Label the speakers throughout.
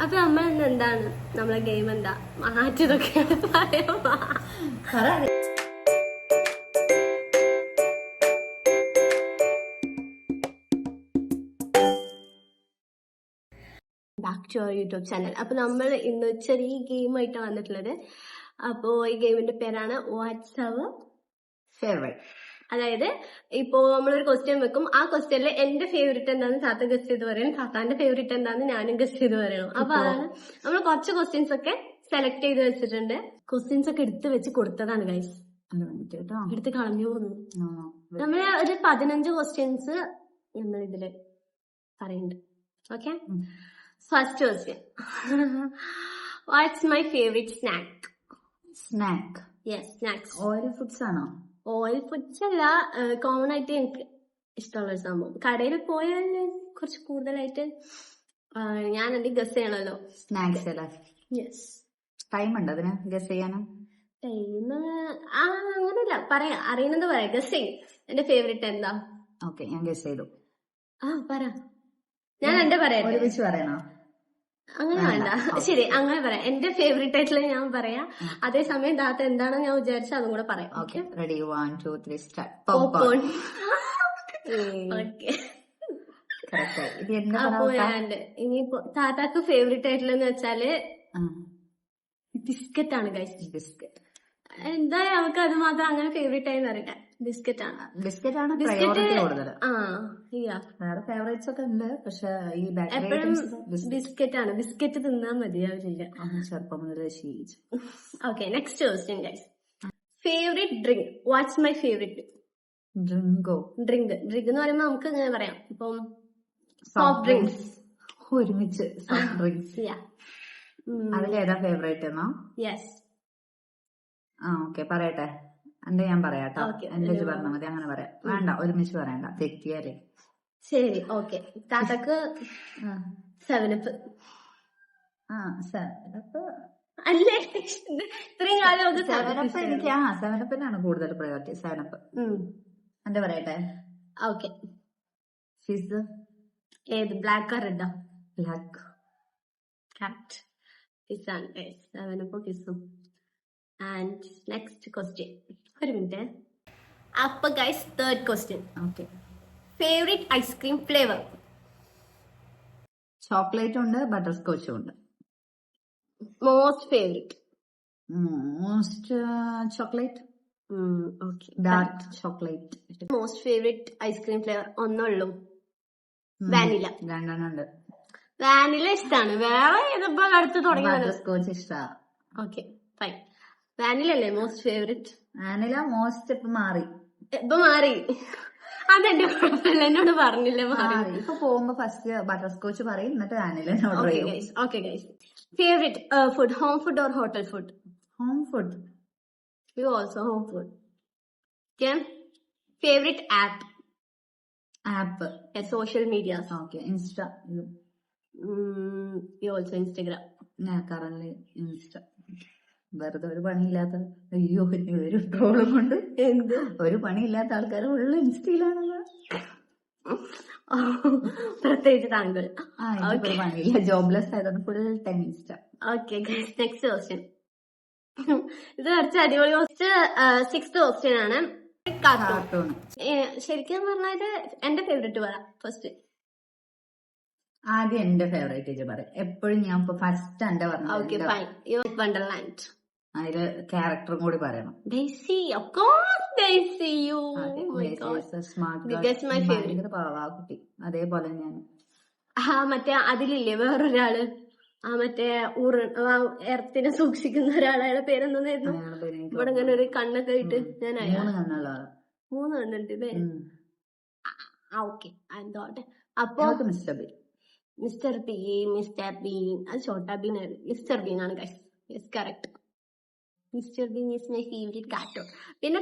Speaker 1: അപ്പൊ നമ്മൾ എന്താണ് നമ്മളെ ഗെയിം എന്താ മാറ്റിയതൊക്കെ back to our YouTube channel. അപ്പൊ നമ്മൾ ഇന്ന് ചെറിയ ഗെയിമായിട്ടാണ് വന്നിട്ടുള്ളത്. അപ്പോ ഈ ഗെയിമിന്റെ പേരാണ് വാട്ട്സ് അവർ
Speaker 2: ഫേവറേറ്റ്.
Speaker 1: അതായത് ഇപ്പോ നമ്മളൊരു ക്വസ്റ്റ്യൻ വെക്കും. ആ ക്വസ്റ്റ്യനിൽ എന്റെ ഫേവറേറ്റ് എന്താന്ന് താത്ത ഗസ്റ്റ് ചെയ്ത് പറയണം, താത്താന്റെ ഫേവറേറ്റ് എന്താന്ന് ഞാനും ഗസ്റ്റ് ചെയ്ത് പറയണം. അപ്പൊ അതാണ് നമ്മൾ കുറച്ച് ക്വസ്റ്റ്യൻസ് ഒക്കെ സെലക്ട് ചെയ്ത് വെച്ചിട്ടുണ്ട്. ക്വസ്റ്റ്യൻസ് ഒക്കെ എടുത്ത് വെച്ച് കൊടുത്തതാണ് ഗൈസ്, എടുത്ത് കളഞ്ഞു പോകുന്നു. നമ്മള് ഒരു 15 ക്വസ്റ്റ്യൻസ് നമ്മൾ ഇതില് പറയുന്നുണ്ട്. Okay, first question. What's my favourite snack?
Speaker 2: Snack?
Speaker 1: Yes, snacks.
Speaker 2: Oil foods ആണോ?
Speaker 1: ഓയിൽ ഫുഡ്സ് അല്ല, കോമൺ ആയിട്ട് എനിക്ക് ഇഷ്ടമുള്ള ഒരു സംഭവം. കടയിൽ പോയാൽ കുറച്ച് കൂടുതലായിട്ട് ഞാൻ എന്ത് ഗസ് ചെയ്യണല്ലോ.
Speaker 2: സ്നാക്സ് അല്ലേ?
Speaker 1: യെസ്.
Speaker 2: ടൈം ഉണ്ട് അതിന് ഗസ് ചെയ്യാനും?
Speaker 1: ടൈം അങ്ങനെയല്ല, പറയാം, അറിയണത് പറയാം. ഗസ് ചെയ്യും. എന്റെ ഫേവറേറ്റ് എന്താ?
Speaker 2: ഓക്കെ, ഞാൻ ഗസ് ചെയ്തു.
Speaker 1: പറ. ഞാൻ എന്റെ പറയാം.
Speaker 2: ഒരുമിച്ച് പറയണോ?
Speaker 1: അങ്ങനെ വേണ്ട, ശരി, അങ്ങനെ പറയാം. എന്റെ ഫേവറേറ്റ് ആയിട്ടുള്ള ഞാൻ പറയാം. അതേസമയം താത്ത എന്താണെന്ന് ഞാൻ വിചാരിച്ച അതും കൂടെ പറയാം.
Speaker 2: Okay, ready? 1 2 3 start.
Speaker 1: Popcorn. Okay,
Speaker 2: അപ്പൊ
Speaker 1: ഇനി താത്താക്ക് ഫേവറേറ്റ് ആയിട്ടുള്ളതെന്ന് വെച്ചാല് ബിസ്ക്കറ്റ് ആണ് ഗൈസ്.
Speaker 2: ബിസ്ക്കറ്റ്
Speaker 1: എന്താ നമുക്ക് അത് മാത്രം അങ്ങനെ ഫേവറേറ്റ് ആയെന്ന് അറിയില്ല. ബിസ്ക്കറ്റ് ആണ്.
Speaker 2: ബിസ്ക്കറ്റ് ആണ് പ്രയോറിറ്റി കൂടുതൽ.
Speaker 1: വേറെ
Speaker 2: ഫേവറേറ്റ്സ് ഒക്കെ ഉണ്ട്, പക്ഷെ ഈ
Speaker 1: എപ്പോഴും ബിസ്ക്കറ്റ് ആണ്. ബിസ്ക്കറ്റ് തിന്നാൻ മതിയാവില്ല.
Speaker 2: ചെറുപ്പം മുതലേ ശീലിച്ചു.
Speaker 1: Okay, next question guys. Favourite drink? What's my favourite
Speaker 2: ഡ്രിങ്കോ?
Speaker 1: ഡ്രിങ്ക് എന്ന് പറയുമ്പോ നമുക്ക് ഇങ്ങനെ പറയാം. ഇപ്പം സോഫ്റ്റ് ഡ്രിങ്ക്സ്.
Speaker 2: ഒരുമിച്ച് സോഫ്റ്റ് ഡ്രിങ്ക്സ്. അതിലേതാ ഫേവറേറ്റ് എന്നോ?
Speaker 1: യെസ്.
Speaker 2: ഓക്കെ, പറയട്ടെ. എന്റെ ഞാൻ പറയാട്ടോ. എന്റെ പറഞ്ഞാൽ മതി. അങ്ങനെ പറയാം. വേണ്ട, ഒരുമിച്ച് പറയണ്ട, തെറ്റിയാലേ.
Speaker 1: ശരി, ഓക്കെ. താത്തക്ക് 7up.
Speaker 2: 7up
Speaker 1: അല്ലേ? ഇത്രയും കാലം
Speaker 2: 7up എനിക്ക് 7upനാണ് കൂടുതൽ പ്രയോറിറ്റി. 7up. എന്റെ പറയട്ടെ.
Speaker 1: ഓക്കെ.
Speaker 2: ഫിസ്?
Speaker 1: ഏത്, ബ്ലാക്ക് റെഡോ?
Speaker 2: ബ്ലാക്ക്.
Speaker 1: കറക്റ്റ്. ഫിസാണ് 7up ഫിസും. And next question. ഒരു മിനിറ്റ്. അപ്പൊ guys, third question.
Speaker 2: Okay.
Speaker 1: Favourite ice cream flavour?
Speaker 2: ചോക്ലേറ്റും ഉണ്ട്, ബട്ടർ സ്കോച്ചും ഉണ്ട്.
Speaker 1: Most favourite?
Speaker 2: Most chocolate.
Speaker 1: Okay,
Speaker 2: dark chocolate.
Speaker 1: Most favourite ice cream flavour ഒന്നുള്ളൂ, വാനില.
Speaker 2: രണ്ടെണ്ണം ഉണ്ട്.
Speaker 1: വാനില ഇഷ്ടാണ്. വേറെ ഇതിപ്പോ അടുത്ത് തുടങ്ങി.
Speaker 2: ബട്ടർ സ്കോച്ച് ഇഷ്ടമാണ്.
Speaker 1: Okay, fine. വാനില അല്ലേ മോസ്റ്റ് ഫേവറേറ്റ്?
Speaker 2: വാനില മോസ്റ്റ് ഇപ്പൊ മാറി.
Speaker 1: അതെന്റെ കുഴപ്പമില്ല, എന്നോട് പറഞ്ഞില്ല.
Speaker 2: ഇപ്പൊ പോകുമ്പോ ഫസ്റ്റ് ബട്ടർ സ്കോച്ച് പറയും, എന്നിട്ട് വാനില ഓർഡർ ചെയ്യും.
Speaker 1: Okay guys, favourite food? Home food or hotel food?
Speaker 2: Home food.
Speaker 1: You also home food. Favourite app? Social medias?
Speaker 2: Okay, insta.
Speaker 1: You also Instagram?
Speaker 2: Current insta. വെറുതെ ഒരു പണിയില്ലാത്ത, അയ്യോ ഒരു ട്രോളും കൊണ്ട്
Speaker 1: എന്ത്
Speaker 2: ഒരു പണിയില്ലാത്ത ആൾക്കാർ ഉള്ള ഇൻസ്റ്റയിലാണല്ലോ.
Speaker 1: പ്രത്യേകിച്ച് താങ്കൾ.
Speaker 2: പണിയില്ല, ജോബ്ലെസ് ആയതുകൊണ്ട് full time insta.
Speaker 1: Okay, next question. ഇത് കുറച്ച് അടിപൊളി. സിക്സ്ത് ക്വസ്റ്റ്യൻ ആണ്. കാർട്ടൂൺ. ശരിക്കും പറഞ്ഞത് എന്റെ ഫേവറേറ്റ് പറ ഫസ്റ്റ്.
Speaker 2: ആദ്യം എന്റെ ഫേവറേറ്റ് പറയാം. എപ്പോഴും ഞാൻ ഫസ്റ്റ് എന്റെ പറഞ്ഞു.
Speaker 1: വണ്ടർലാൻഡ്.
Speaker 2: അതില് ക്യാരക്ടറും കൂടി പറയണം.
Speaker 1: Daisy, of course Daisy.
Speaker 2: Smart പാവാക്കുട്ടി. അതേപോലെ ഞാൻ
Speaker 1: മറ്റേ അതിലില്ലേ വേറൊരാള്, മറ്റേ എർത്തിനെ സൂക്ഷിക്കുന്ന ഒരാളെ പേരെന്തായിരുന്നു? ഇവിടെ ഇങ്ങനെ ഒരു കണ്ണൊക്കെ ഇട്ട്. ഞാൻ 3 കണ്ണുണ്ട് ഇതേ. ഓക്കെ, എന്തോട്ടെ. അപ്പൊ മിസ്റ്റർ ബീൻ. അത് ഛോട്ടാ ബീൻ ആയിരുന്നു. മിസ്റ്റർ ബീൻ ആണ് guys. Yes, correct. Mister been is my favourite cartoon. പിന്നെ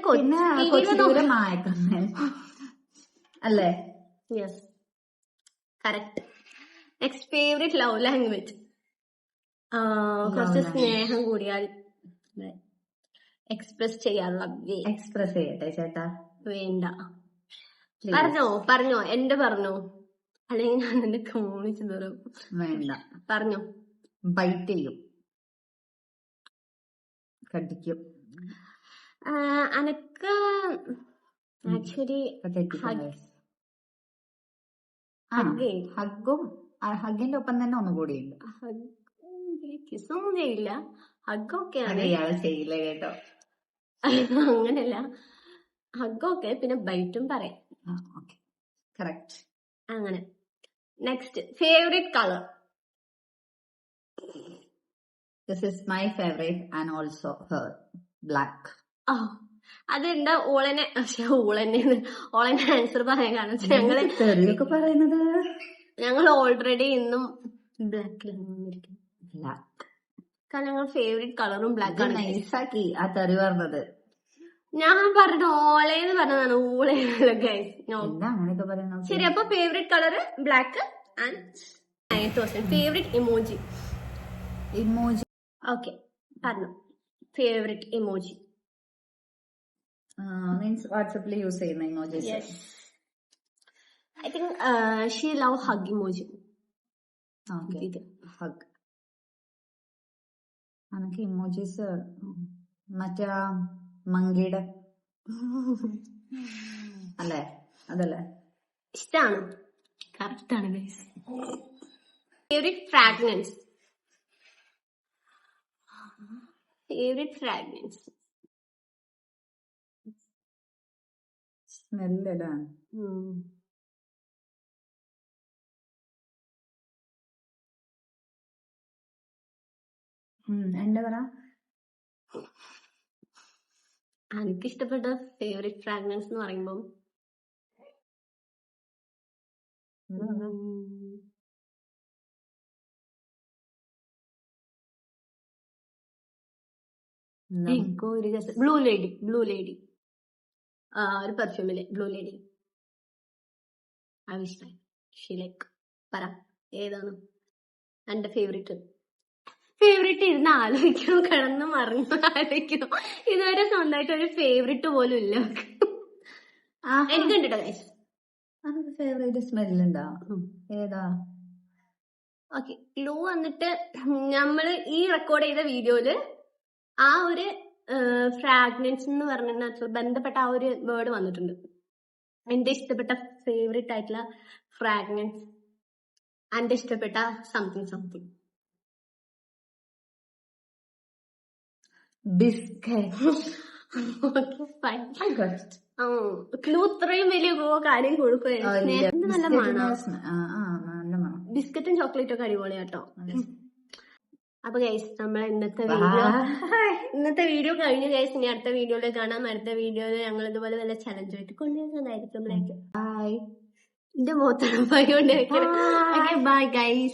Speaker 2: അല്ലേ?
Speaker 1: Yes, correct. Next favourite love language? കുറച്ച് സ്നേഹം കൂടിയാൽ എക്സ്പ്രസ് ചെയ്യാനുള്ള.
Speaker 2: എക്സ്പ്രസ് ചെയ്യട്ടെ ചേട്ടാ?
Speaker 1: വേണ്ട, പറഞ്ഞോ എന്റെ പറഞ്ഞോ, അല്ലെങ്കിൽ ഞാൻ എന്റെ കോണിച്ചു തരും.
Speaker 2: വേണ്ട,
Speaker 1: പറഞ്ഞോ.
Speaker 2: ബൈറ്റ് ചെയ്യും, കടിക്കും.
Speaker 1: അനക്ക് ആക്ച്വലി
Speaker 2: ഹഗ്ഗും ഹഗ്ഗിന്റെ ഒപ്പം തന്നെ ഒന്നുകൂടി ഉണ്ട്.
Speaker 1: കിസ്സൊന്നും ചെയ്യില്ല, ഹഗ്ഗൊക്കെയാണ്.
Speaker 2: ഇയാള് ചെയ്യില്ല കേട്ടോ.
Speaker 1: അങ്ങനല്ല, ഹഗ്ഗൊക്കെ, പിന്നെ ബൈറ്റും പറയാം.
Speaker 2: കറക്റ്റ്.
Speaker 1: അങ്ങനെ. Next, favourite colour.
Speaker 2: This is my favourite and also her, black.
Speaker 1: അതെന്താ ഓളനെ ആൻസർ പറയാൻ കാരണം
Speaker 2: ഞങ്ങളൊക്കെ പറയുന്നത്
Speaker 1: ഞങ്ങൾ ഓൾറെഡി ഇന്നും ബ്ലാക്കിലാണ് കാരണം ഞങ്ങൾ ഫേവറേറ്റ് കളറും ബ്ലാക്ക് ആണ്.
Speaker 2: നൈസാക്കി ആ തെറി പറഞ്ഞത്.
Speaker 1: ഞാൻ പറഞ്ഞ ഓളേന്ന് പറഞ്ഞതാണ്, ഊളേന്നല്ല ഗൈസ്.
Speaker 2: അങ്ങനെയൊക്കെ പറയുന്നത്.
Speaker 1: ശരി, അപ്പൊ favourite colour black and favourite emoji. Okay, പറഞ്ഞു. ഫേവറേറ്റ് ഇമോജി
Speaker 2: മീൻസ് വാട്സാപ്പിൽ യൂസ് ചെയ്യുന്ന emojis.
Speaker 1: I think she love hug emoji.
Speaker 2: Hug. എനിക്ക് ഇമോജീസ് മറ്റേ മങ്കിയുടെ അല്ലേ, അതല്ലേ
Speaker 1: ഇഷ്ടാണ്. കറക്റ്റ് ആണ് guys. Favourite fragrance. Favourite fragrance
Speaker 2: സ്മെല്ലാണ്. എന്താ പറ.
Speaker 1: എനിക്കിഷ്ടപ്പെട്ട ഫേവറേറ്റ് ഫ്രാഗ്രൻസ് എന്ന് പറയുമ്പോ എനിക്കോ ഒരു ബ്ലൂ ലേഡി ഒരു പെർഫ്യൂമില് ബ്ലൂ ലേഡി ഇഷ്ടമായി. ഷീലേക്ക് പറ ഏതാണ് എന്റെ ഫേവറേറ്റ്. ഇരുന്ന് ആലോചിക്കണം, കിടന്ന് മറിഞ്ഞ് ആലോചിക്കണം. ഇതുവരെ സ്വന്തമായിട്ട് ഒരു ഫേവറേറ്റ് പോലും ഇല്ല. എനിക്കുണ്ട് ഗൈസ്.
Speaker 2: ഫേവറേറ്റ് സ്മെല്ലുണ്ടോ? ഏതാ?
Speaker 1: ഓക്കെ, ഗ്ലൂ വന്നിട്ട് നമ്മള് ഈ റെക്കോർഡ് ചെയ്ത വീഡിയോയില് ആ ഒരു ഫ്രാഗ്രൻസ് എന്ന് പറഞ്ഞ ബന്ധപ്പെട്ട ആ ഒരു വേർഡ് വന്നിട്ടുണ്ട്. എന്റെ ഇഷ്ടപ്പെട്ട ഫേവറേറ്റ് ആയിട്ടുള്ള ഫ്രാഗ്രൻസ്, എന്റെ ഇഷ്ടപ്പെട്ട സംതിങ്. ക്ലൂ ഇത്രയും വലിയ കാര്യം കൊടുക്കുകയാണ്. നല്ല മണം. ബിസ്ക്കറ്റും ചോക്ലേറ്റും ഒക്കെ അടിപൊളിയാട്ടോ. അപ്പൊ ഗൈസ്, നമ്മളെ ഇന്നത്തെ വീഡിയോ കഴിഞ്ഞു ഗൈസ്. ഇനി അടുത്ത വീഡിയോയിൽ കാണാം. അടുത്ത വീഡിയോയിൽ ഞങ്ങൾ ഇതുപോലെ നല്ല ചലഞ്ച് ആയിട്ട് കൊണ്ടുവരുന്നതായിരിക്കും. ബൈ. എന്റെ മുഖത്താണ് ബൈ കൊണ്ട് ബൈ ഗൈസ്.